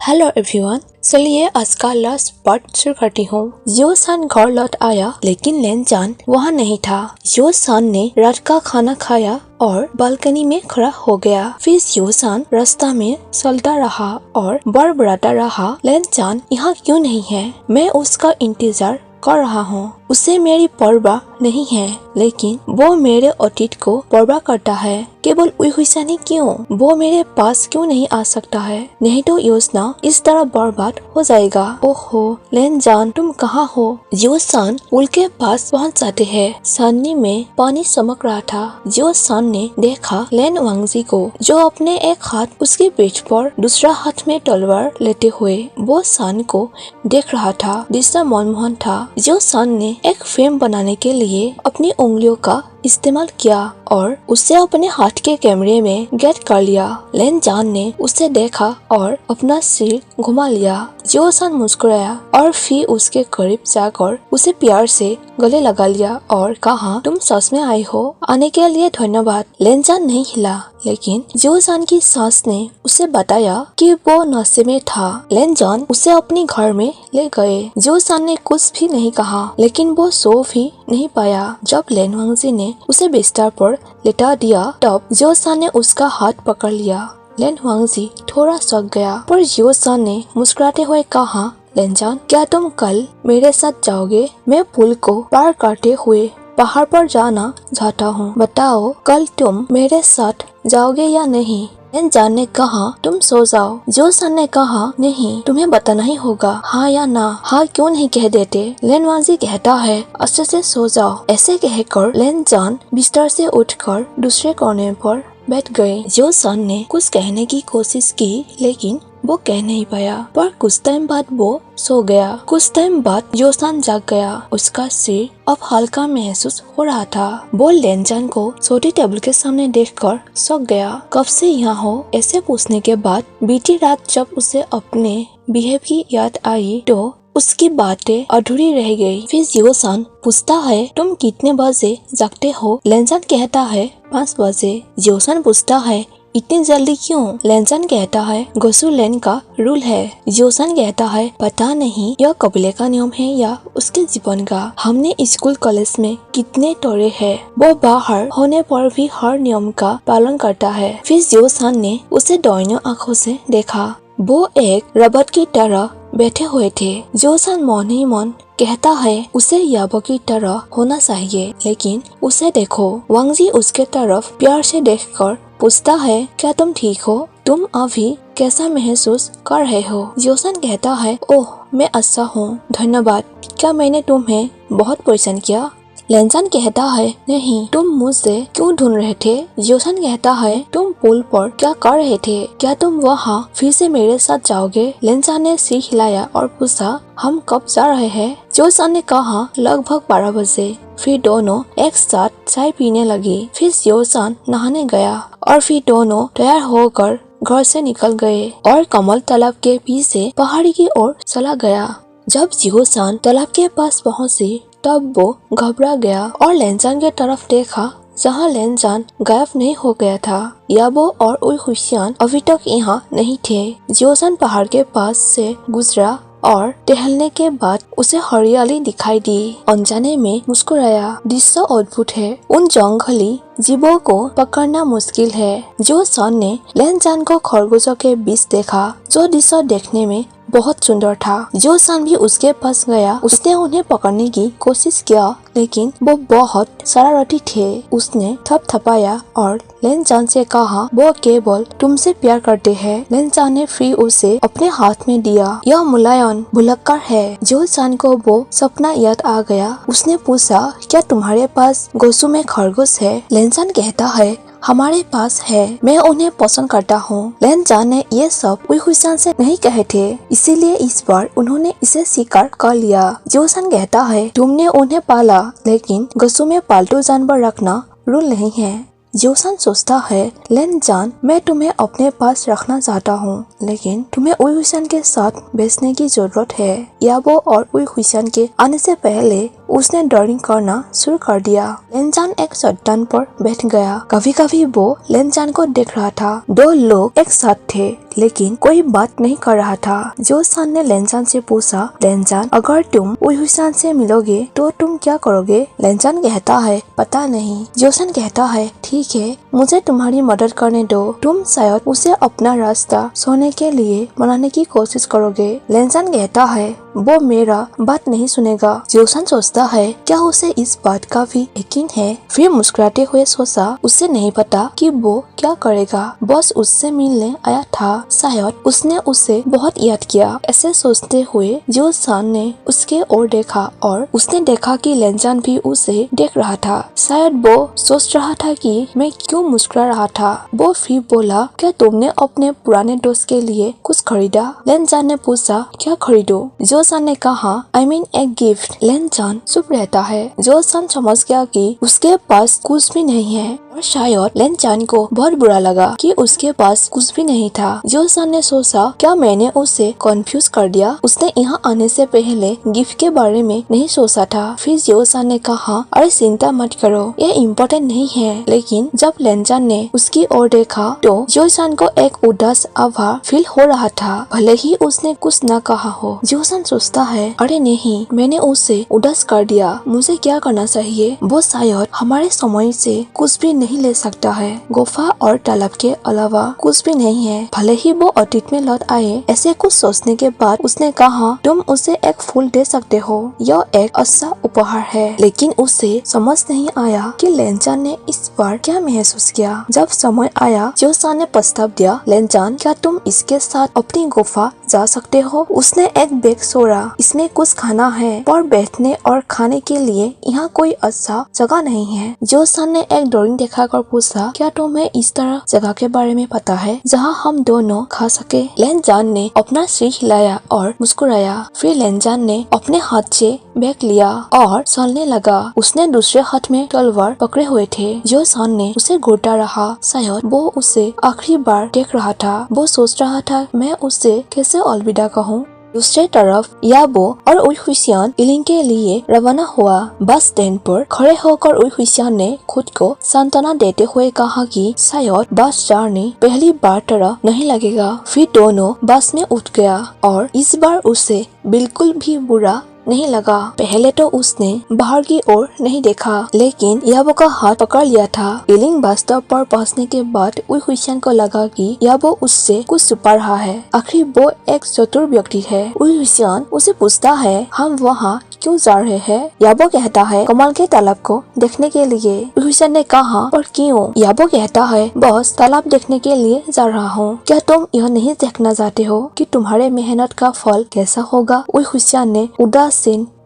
Hello everyone, चलिए आज का लास्ट पार्ट शुरू करती हूँ। यो सान घर लौट आया लेकिन लेन जान वहाँ नहीं था। यो सान ने रात का खाना खाया और बालकनी में खड़ा हो गया। फिर यो सान रास्ता में चलता रहा और बड़बड़ाता रहा, लेन जान यहाँ क्यों नहीं है? मैं उसका इंतजार कर रहा हूँ। उसे मेरी परवाह नहीं है, लेकिन वो मेरे अतीत को परवाह करता है। केवल उइहुइसानी क्यों? वो मेरे पास क्यों नहीं आ सकता है? नहीं तो योजना इस तरह बर्बाद हो जाएगा। ओहो लेन जान, तुम कहाँ हो? यो सान पुल के पास पहुँच जाते हैं। सानी में पानी चमक रहा था। यो सान ने देखा लेन वांगजी को, जो अपने एक हाथ उसके पीठ पर, दूसरा हाथ में तलवार लेते हुए वो सान को देख रहा था। दृश्य मनमोहन था। यो सान ने एक फ्रेम बनाने के लिए अपनी उंगलियों का इस्तेमाल किया और उसे अपने हाथ के कैमरे में कैद कर लिया। लेन जान ने उसे देखा और अपना सिर घुमा लिया। यो सान मुस्कुराया और फिर उसके करीब जाकर उसे प्यार से गले लगा लिया और कहा, तुम सच में आई हो? आने के लिए धन्यवाद। लेन जान नहीं हिला, लेकिन यो सान की सास ने उसे बताया कि वो नशे में था। लेन जान उसे अपने घर में ले गए। यो सान ने कुछ भी नहीं कहा, लेकिन वो सो भी नहीं पाया। जब लेन वांगजी ने उसे बिस्तर पर लेटा दिया, तब यो सान ने उसका हाथ पकड़ लिया। लेन वांगजी थोड़ा चौंक गया, पर यो सान ने मुस्कुराते हुए कहा, लेन जान, क्या तुम कल मेरे साथ जाओगे? मैं पुल को पार करते हुए पहाड़ पर जाना चाहता हूँ। बताओ कल तुम मेरे साथ जाओगे या नहीं? लेन जान ने कहा, तुम सो जाओ। यो सान ने कहा, नहीं, तुम्हें बताना ही होगा, हाँ या ना। हाँ क्यों नहीं कह देते? लेन वांगजी कहता है, अच्छे से सो जाओ। ऐसे कहकर लेन जान बिस्तर से उठकर दूसरे कोने पर बैठ गए। यो सान ने कुछ कहने की कोशिश की, लेकिन वो कह नहीं पाया। पर कुछ टाइम बाद वो सो गया। कुछ टाइम बाद यो सान जाग गया। उसका सिर अब हल्का महसूस हो रहा था। वो लेन जान को छोटी टेबल के सामने देखकर चौंक गया। कब से यहाँ हो? ऐसे पूछने के बाद बीती रात जब उसे अपने बिहेव की याद आई तो उसकी बातें अधूरी रह गई। फिर यो सान पूछता है, तुम कितने बजे जागते हो? लेन जान कहता है, 5 बजे। यो सान पूछता है, इतनी जल्दी क्यों? लेन जान कहता है, गोसु लेन का रूल है। यो सान कहता है, पता नहीं यह कबीले का नियम है या उसके जीवन का। हमने स्कूल कॉलेज में कितने तोड़े हैं। वो बाहर होने पर भी हर नियम का पालन करता है। फिर यो सान ने उसे दाहिनी आंखों से देखा। वो एक रबट की तरह बैठे हुए थे। यो सान मन ही मन कहता है, उसे याबो की तरह होना चाहिए, लेकिन उसे देखो। वांगजी उसके तरफ प्यार से देखकर पूछता है, क्या तुम ठीक हो? तुम अभी कैसा महसूस कर रहे हो? यो सान कहता है, ओह मैं अच्छा हूँ, धन्यवाद। क्या मैंने तुम्हें बहुत परेशान किया? लेन जान कहता है, नहीं, तुम मुझसे क्यों ढूंढ रहे थे? यो सान कहता है, तुम पुल पर क्या कर रहे थे? क्या तुम वहाँ फिर से मेरे साथ जाओगे? लेन जान ने सिर हिलाया और पूछा, हम कब जा रहे हैं? यो सान ने कहा, लगभग 12 बजे। फिर दोनों एक साथ चाय पीने लगी। फिर यो सान नहाने गया और फिर दोनों तैयार होकर घर से निकल गए और कमल तालाब के पीछे पहाड़ी की ओर चला गया। जब यो सान तालाब के पास पहुँची तब वो घबरा गया और लेन जान की तरफ देखा, जहाँ लेन जान गायब नहीं हो गया था। याबो और उइहुइसान अभी तक यहाँ नहीं थे। यो सान पहाड़ के पास से गुजरा और टहलने के बाद उसे हरियाली दिखाई दी। अनजाने में मुस्कुराया। दृश्य अद्भुत है। उन जंगली जीवों को पकड़ना मुश्किल है। यो सान ने लेन जान को खरगोशों के बीच देखा, जो दृश्य देखने में बहुत सुंदर था। यो सान भी उसके पास गया। उसने उन्हें पकड़ने की कोशिश किया, लेकिन वो बहुत शरारती थे। उसने थपथपाया और लेन जान से कहा, वो केवल तुमसे प्यार करते हैं। लेन जान ने फिर उसे अपने हाथ में दिया। यह मुलायम भुलक्कर है। यो सान को वो सपना याद आ गया। उसने पूछा, क्या तुम्हारे पास गोसु में खरगोश है? लेन जान कहता है, हमारे पास है, मैं उन्हें पसंद करता हूँ। लेन जान ने ये सब उइहुइसान से नहीं कहे थे, इसीलिए इस बार उन्होंने इसे स्वीकार कर लिया। यो सान कहता है, तुमने उन्हें पाला, लेकिन गोसु में पालतू जानवर रखना रूल नहीं है। यो सान सोचता है, लेन जान, मैं तुम्हें अपने पास रखना चाहता हूँ, लेकिन तुम्हें उइहुइसान के साथ बेचने की जरूरत है। याबो और उइहुइसान के आने से पहले उसने ड्राइंग करना शुरू कर दिया। लेनजान एक चट्टान पर बैठ गया। कभी कभी वो लेनजान को देख रहा था। दो लोग एक साथ थे लेकिन कोई बात नहीं कर रहा था। जोसान ने लेनजान से पूछा, लेनजान अगर तुम उइहुसान से मिलोगे तो तुम क्या करोगे? लेनजान कहता है पता नहीं। जोसान कहता है ठीक है, मुझे तुम्हारी मदद करने दो। तुम शायद उसे अपना रास्ता सोने के लिए मनाने की कोशिश करोगे। लेनजान कहता है वो मेरा बात नहीं सुनेगा। जोसान सोचता है क्या उसे इस बात का भी यकीन है? फिर मुस्कुराते हुए सोचा उसे नहीं पता कि वो क्या करेगा। बस उससे मिलने आया था, शायद उसने उसे बहुत याद किया। ऐसे सोचते हुए जोसान ने उसके ओर देखा और उसने देखा कि लेनजान भी उसे देख रहा था। शायद वो सोच रहा था कि मैं क्यों मुस्कुरा रहा था। वो फिर बोला क्या तुमने अपने पुराने दोस्त के लिए कुछ खरीदा? लेनजान ने पूछा क्या खरीदो? जोसान ने कहा I mean एक गिफ्ट। लेनजान चुप रहता है। जोसान समझ गया कि उसके पास कुछ भी नहीं है और शायद लेनजान को बहुत बुरा लगा कि उसके पास कुछ भी नहीं था। जोसान ने सोचा क्या मैंने उसे कंफ्यूज कर दिया? उसने यहाँ आने से पहले गिफ्ट के बारे में नहीं सोचा था। फिर जोसान ने कहा अरे चिंता मत करो, ये इम्पोर्टेंट नहीं है। लेकिन जब लेनजान ने उसकी ओर देखा तो जोसान को एक उदास आभा फील हो रहा था, भले ही उसने कुछ न कहा हो। जोसान सोचता है अरे नहीं, मैंने उसे उदास कर दिया, मुझे क्या करना चाहिए? वो शायद हमारे समय से कुछ भी नहीं ले सकता है। गुफा और तालाब के अलावा कुछ भी नहीं है। भले ही वो अतीत में लौट आए। ऐसे कुछ सोचने के बाद उसने कहा तुम उसे एक फूल दे सकते हो, यह एक अच्छा उपहार है। लेकिन उसे समझ नहीं आया कि लेनजान ने इस बार क्या महसूस किया। जब समय आया जोसान ने प्रस्ताव दिया, लेनजान क्या तुम इसके साथ अपनी गुफा जा सकते हो? उसने एक बैग छोड़ा, इसमें कुछ खाना है पर बैठने और खाने के लिए यहाँ कोई अच्छा जगह नहीं है। जोसान ने एक ड्राइंग दिखाकर पूछा क्या तुम्हें इस तरह जगह के बारे में पता है जहाँ हम दोनों खा सके? लेनजान ने अपना सिर हिलाया और मुस्कुराया। फिर लेनजान ने अपने हाथ से बैग लिया और चलने लगा। उसने दूसरे हाथ में तलवार पकड़े हुए थे। जोसान ने उसे घूरता रहा, शायद वो उसे आखिरी बार देख रहा था। वो सोच रहा था मैं उसे कैसे अलविदा कहूँ। दूसरी तरफ याबो और उइहुसान इलिंग के लिए रवाना हुआ। बस स्टैंड पर खड़े होकर उइहुसान ने खुद को सांत्वना देते हुए कहा कि शायद बस जर्नी पहली बार तरह नहीं लगेगा। फिर दोनों बस में उठ गया और इस बार उसे बिल्कुल भी बुरा नहीं लगा। पहले तो उसने बाहर की ओर नहीं देखा, लेकिन याबो का हाथ पकड़ लिया था। इलिंग बस स्टॉप पर पहुंचने के बाद उइहुसान को लगा कि याबो उससे कुछ छुपा रहा है। आखिर वो एक चतुर व्यक्ति है। उइहुसान उसे पूछता है हम वहाँ क्यों जा रहे हैं? याबो कहता है कमल के तालाब को देखने के लिए। उइहुसान ने कहा और क्यों? याबो कहता है बस तालाब देखने के लिए जा रहा हूँ। क्या तुम यह नहीं देखना चाहते हो कि तुम्हारे मेहनत का फल कैसा होगा? उइहुसान ने उदास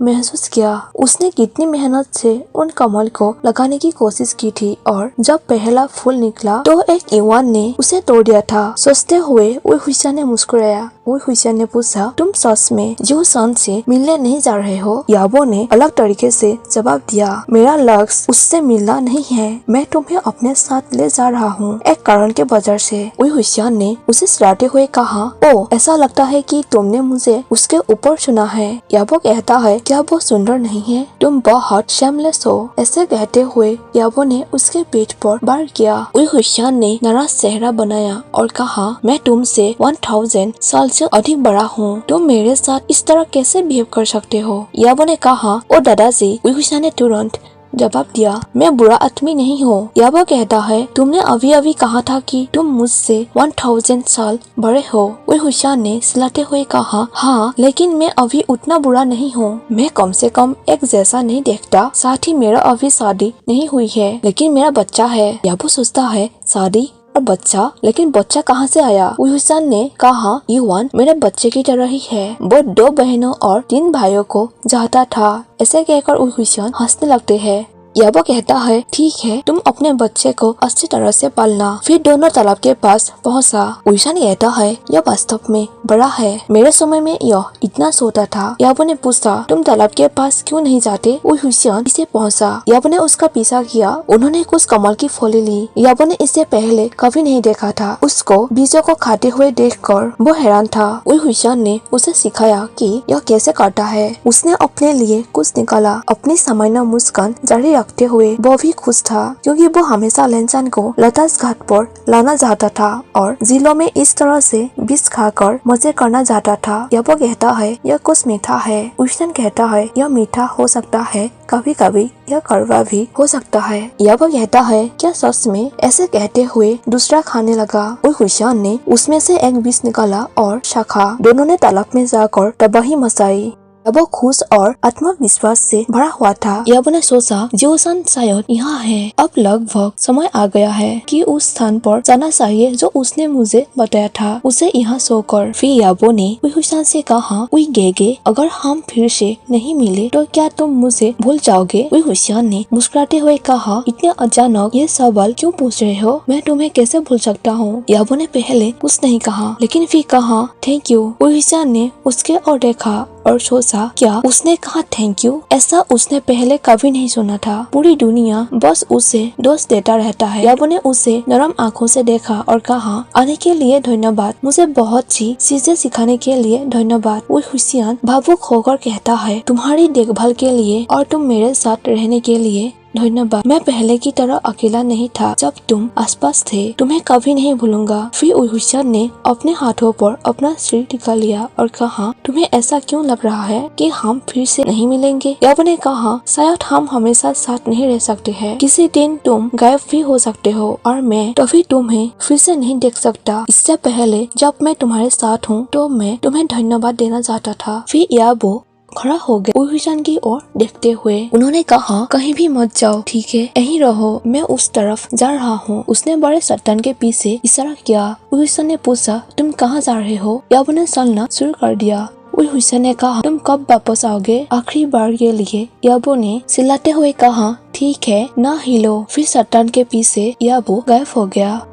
महसूस किया। उसने कितनी मेहनत से उन कमल को लगाने की कोशिश की थी और जब पहला फूल निकला तो एक युवान ने उसे तोड़ दिया था। सोचते हुए उइहुसान ने मुस्कुराया। उइहुसान ने पूछा तुम सच में जोसान से मिलने नहीं जा रहे हो? याबो ने अलग तरीके से जवाब दिया मेरा लक्ष्य उससे मिलना नहीं है, मैं तुम्हें अपने साथ ले जा रहा हूँ एक कारण के वजह से। उइहुसान ने उसे चिढ़ाते हुए कहा ओ ऐसा लगता है कि तुमने मुझे उसके ऊपर चुना है। याबो कहता है क्या वो सुंदर नहीं है? तुम बहुत शेमलेस हो। ऐसे कहते हुए याबो ने उसके पीठ पर वार किया। उइहुसान ने नाराज चेहरा बनाया और कहा मैं तुमसे 1000 साल से अधिक बड़ा हूँ, तुम मेरे साथ इस तरह कैसे बिहेव कर सकते हो? याबो ने कहा ओ दादाजी। उइहुसान ने तुरंत जवाब दिया मैं बुरा आदमी नहीं हूँ। याबो कहता है तुमने अभी अभी कहा था कि तुम मुझसे 1000 साल बड़े हो। उइहुसान ने चिल्लाते हुए कहा हाँ लेकिन मैं अभी उतना बुरा नहीं हूँ, मैं कम से कम एक जैसा नहीं देखता, साथ ही मेरा अभी शादी नहीं हुई है लेकिन मेरा बच्चा है। याबो सोचता है शादी और बच्चा, लेकिन बच्चा कहाँ से आया? उइहुसान ने कहा युवान मेरे बच्चे की तरह ही है, वो 2 बहनों और 3 भाइयों को चाहता था। ऐसे कहकर उइहुसान हंसने लगते हैं। याबो कहता है ठीक है, तुम अपने बच्चे को अच्छी तरह से पालना। फिर दोनों तालाब के पास पहुँचा। उइशान कहता है यह वास्तव में बड़ा है, मेरे समय में यह इतना छोटा था। याबो ने पूछा तुम तालाब के पास क्यों नहीं जाते? उइशान इसे पहुँचा। याबो ने उसका पीछा किया। उन्होंने कुछ कमल की फली ली। याबो ने इसे पहले कभी नहीं देखा था। उसको बीजों को खाते हुए देखकर वो हैरान था। उइशान ने उसे सिखाया कि यह कैसे करता है। उसने अपने लिए कुछ निकाला। अपनी सामान्य मुस्कान जारी रखते हुए वो भी खुश था, क्योंकि वो हमेशा लेनचान को लतास घाट पर लाना चाहता था और जिलों में इस तरह से बीज खाकर मजे करना चाहता था। याबो कहता है यह कुछ मीठा है। उइशान कहता है यह मीठा हो सकता है, कभी कभी यह कड़वा भी हो सकता है। याबो कहता है क्या सच में? ऐसे कहते हुए दूसरा खाने लगा। उइशान ने उसमें से एक बीज निकाला और शाखा। दोनों ने तालाब में जाकर तबाही मचाई। याबो खुश और आत्मविश्वास से भरा हुआ था। याबो ने सोचा जियोसान शायद यहाँ है। अब लगभग समय आ गया है कि उस स्थान पर जाना चाहिए जो उसने मुझे बताया था, उसे यहाँ सोकर। फिर याबो ने उइशान से कहा उई गेगे, अगर हम फिर से नहीं मिले तो क्या तुम मुझे भूल जाओगे? उइशान ने मुस्कुराते हुए कहा इतने अचानक ये सवाल क्यों पूछ रहे हो? मैं तुम्हें कैसे भूल सकता हूँ? याबो ने पहले कुछ नहीं कहा, लेकिन फिर कहा थैंक यू। उइशान ने उसके ओर देखा और सोचा क्या उसने कहा थैंक यू? ऐसा उसने पहले कभी नहीं सुना था। पूरी दुनिया बस उसे दोष देता रहता है। याबो ने उसे नरम आंखों से देखा और कहा आने के लिए धन्यवाद, मुझे बहुत सी चीजें सिखाने के लिए धन्यवाद। उइशान भावुक होकर कहता है तुम्हारी देखभाल के लिए और तुम मेरे साथ रहने के लिए धन्यवाद। मैं पहले की तरह अकेला नहीं था जब तुम आसपास थे, तुम्हें कभी नहीं भूलूंगा। फिर उइशान ने अपने हाथों पर अपना सिर टिका लिया और कहा तुम्हें ऐसा क्यों लग रहा है कि हम फिर से नहीं मिलेंगे? याबो ने कहा शायद हम हमेशा साथ नहीं रह सकते हैं। किसी दिन तुम गायब भी हो सकते हो और मैं तभी तुम्हें फिर से नहीं देख सकता। इससे पहले जब मैं तुम्हारे साथ हूँ तो मैं तुम्हें धन्यवाद देना चाहता था। फिर याबो खड़ा हो गए। उइशान की ओर देखते हुए उन्होंने कहा कहीं भी मत जाओ, ठीक है, यहीं रहो, मैं उस तरफ जा रहा हूँ। उसने बड़े चट्टान के पीछे इशारा किया। उइशान ने पूछा तुम कहाँ जा रहे हो? याबो ने चलना शुरू कर दिया। उइशान ने कहा तुम कब वापस आओगे? आखिरी बार के लिए। याबो ने चिल्लाते हुए कहा ठीक है, ना हिलो। फिर चट्टान के पीछे याबो गायब हो गया।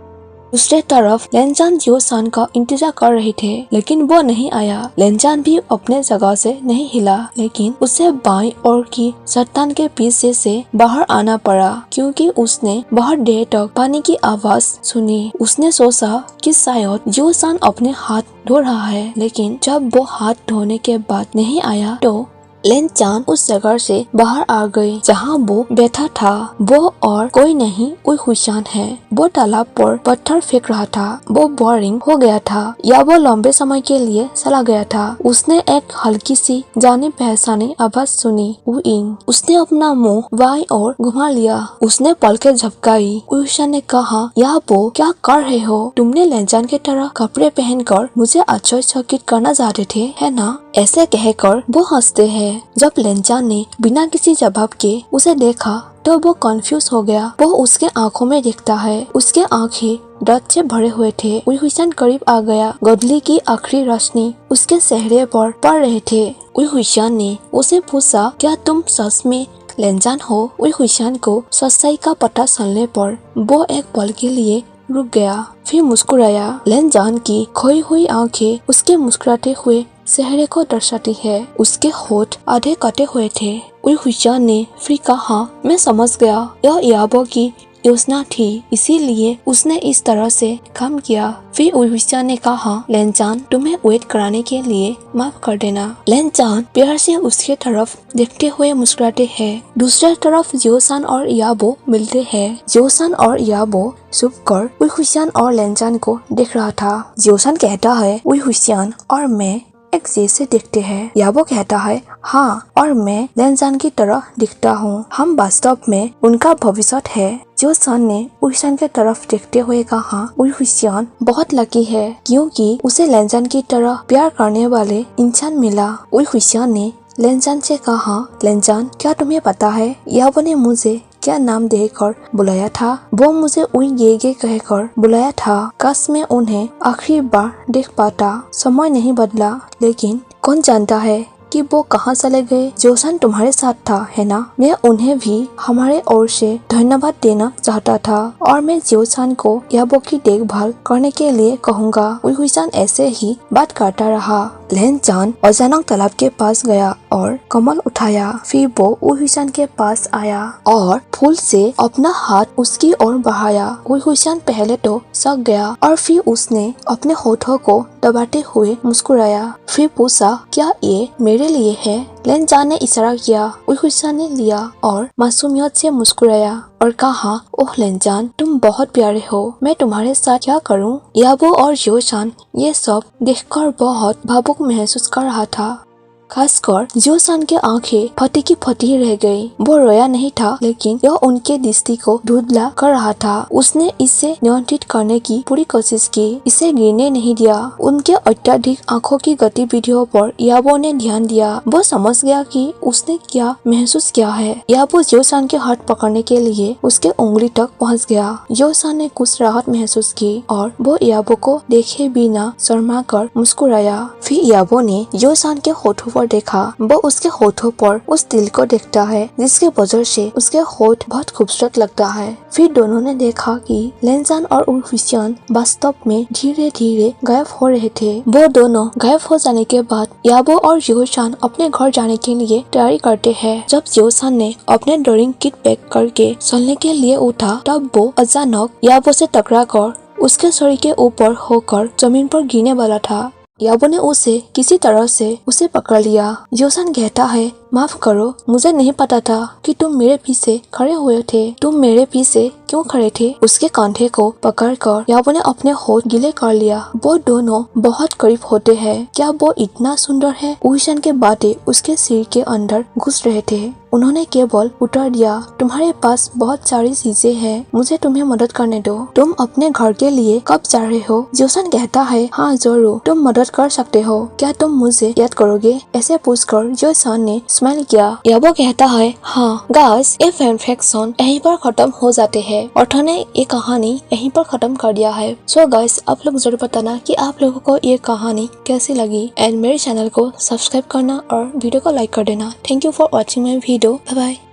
दूसरे तरफ लेनचान जियोसान का इंतजार कर रहे थे, लेकिन वो नहीं आया। लेनचान भी अपने जगह से नहीं हिला, लेकिन उसे बाईं ओर की चट्टान के पीछे से बाहर आना पड़ा, क्योंकि उसने बहुत देर तक पानी की आवाज सुनी। उसने सोचा कि शायद जियोसान अपने हाथ धो रहा है, लेकिन जब वो हाथ धोने के बाद नहीं आया तो लेनचान उस जगह से बाहर आ गई जहाँ वो बैठा था। वो और कोई नहीं उइशान है। वो तालाब पर पत्थर फेंक रहा था। वो बोरिंग हो गया था या वो लंबे समय के लिए चला गया था। उसने एक हल्की सी जाने पहचाने आवाज सुनी, उइंग। उसने अपना मुंह बाईं ओर घुमा लिया। उसने पलकें झपकाई। उइशान ने कहा या वो क्या कर रहे हो? तुमने लेनचान की तरह कपड़े पहनकर मुझे आश्चर्यचकित करना चाहते थे, है ना? ऐसे कहकर वो हंसते हैं। जब लेनचान ने बिना किसी जवाब के उसे देखा तो वो कंफ्यूज हो गया। वो उसके आंखों में देखता है। उसके आंखें डर से भरे हुए थे। उइशान करीब आ गया। गोधूली की आखिरी रोशनी उसके चेहरे पर पड़ रहे थे। उइशान ने उसे पूछा क्या तुम सच में लेनचान हो? उइशान को सच्चाई का पता चलने पर वो एक पल के लिए रुक गया, फिर मुस्कुराया। लेनचान की खोई हुई आंखें उसके मुस्कुराते हुए चेहरे को दर्शाती है। उसके होठ आधे कटे हुए थे। उइशान ने फिर कहा मैं समझ गया, यह याबो की योजना थी, इसीलिए उसने इस तरह से काम किया। फिर उइशान ने कहा लेनचान तुम्हें वेट कराने के लिए माफ कर देना। लेनचान प्यार से उसके तरफ देखते हुए मुस्कुराते हैं। दूसरी तरफ जियोसान और याबो मिलते हैं। जियोसान और याबो छुप कर उइशान और लेनचान को देख रहा था। जियोसान कहता है उइशान और मैं एक जैसे दिखते हैं। याबो कहता है हाँ, और मैं लेनचान की तरह दिखता हूँ। हम वास्तव में उनका भविष्य है। जियोसान ने उइशान के तरफ देखते हुए कहा उइशान बहुत लकी है, क्योंकि उसे लेनचान की तरह प्यार करने वाले इंसान मिला। उइशान ने लेनचान से कहा लेनचान क्या तुम्हें पता है याबो ने मुझे क्या नाम देकर बुलाया था? वो मुझे उइंगेगे कहकर बुलाया था। काश मैं उन्हें आखिरी बार देख पाता। समय नहीं बदला, लेकिन कौन जानता है कि वो कहाँ चले गए। जोसान तुम्हारे साथ था है ना? मैं उन्हें भी हमारे ओर से धन्यवाद देना चाहता था और मैं जोसान को याबो की देखभाल करने के लिए कहूँगा। उइहुइसान ऐसे ही बात करता रहा। लेनजान अचानक तालाब के पास गया और कमल उठाया। फिर वो उइहुइसान के पास आया और फूल से अपना हाथ उसकी ओर बढ़ाया। उइहुइसान पहले तो शक गया और फिर उसने अपने होठों को दबाते हुए मुस्कुराया। फिर पूछा, क्या ये मेरे लिए है? लेनजान ने इशारा किया। उइहुइसान ने लिया और मासूमियत से मुस्कुराया और कहा, ओह लेनजान, तुम बहुत प्यारे हो। मैं तुम्हारे साथ क्या करूं? याबो और जोसान ये सब देखकर बहुत भावुक महसूस कर रहा था। खासकर जोसान की आंखें फटी की फटी रह गई। वो रोया नहीं था, लेकिन यह उनके दृष्टि को धुंधला कर रहा था। उसने इसे नियंत्रित करने की पूरी कोशिश की, इसे गिरने नहीं दिया। उनके अत्यधिक आंखों की गतिविधियों पर याबो ने ध्यान दिया। वो समझ गया कि उसने क्या महसूस किया है। याबो जोसान के हाथ पकड़ने के लिए उसके उंगली तक पहुँच गया। जोसान ने कुछ राहत महसूस की और वो याबो को देखे बिना शर्मा कर मुस्कुराया। फिर याबो ने जोसान के होठों देखा। वो उसके होठों पर उस दिल को देखता है जिसके वजह से उसके होठ बहुत खूबसूरत लगता है। फिर दोनों ने देखा कि लेनजान और उइहुइसान वास्तव में धीरे धीरे गायब हो रहे थे। वो दोनों गायब हो जाने के बाद याबो और जोसान अपने घर जाने के लिए तैयारी करते हैं। जब जोसान ने अपने ड्राइंग किट पैक करके चलने के लिए उठा, तब वो अचानक याबो से टकरा कर उसके शरीर के ऊपर होकर जमीन पर गिरने वाला था। याबो ने उसे किसी तरह से उसे पकड़ लिया। जोसान कहता है, माफ करो, मुझे नहीं पता था कि तुम मेरे पीछे खड़े हुए थे। तुम मेरे पीछे क्यों खड़े थे? उसके कंधे को पकड़कर याबो ने अपने होठ गीले कर लिया। वो दोनों बहुत करीब होते हैं। क्या वो इतना सुंदर है? उइहुइसान के बातें उसके सिर के अंदर घुस रहे थे। उन्होंने केवल उत्तर दिया, तुम्हारे पास बहुत सारी चीजें हैं, मुझे तुम्हें मदद करने दो। तुम अपने घर के लिए कब जा रहे हो? जोसान कहता है, हाँ जरूर, तुम मदद कर सकते हो। क्या तुम मुझे याद करोगे? ऐसे पूछकर जोसान ने स्माइल किया। याबो कहता है, हाँ। गाइस, ये फैन फिक्शन यहीं पर खत्म हो जाते हैं। ऑथर ने ये कहानी यहीं पर खत्म कर दिया है। सो गाइस, आप लोग जरूर बताना कि आप लोगों को ये कहानी कैसी लगी एंड मेरे चैनल को सब्सक्राइब करना और वीडियो को लाइक कर देना। Thank you for watching my video. Bye bye.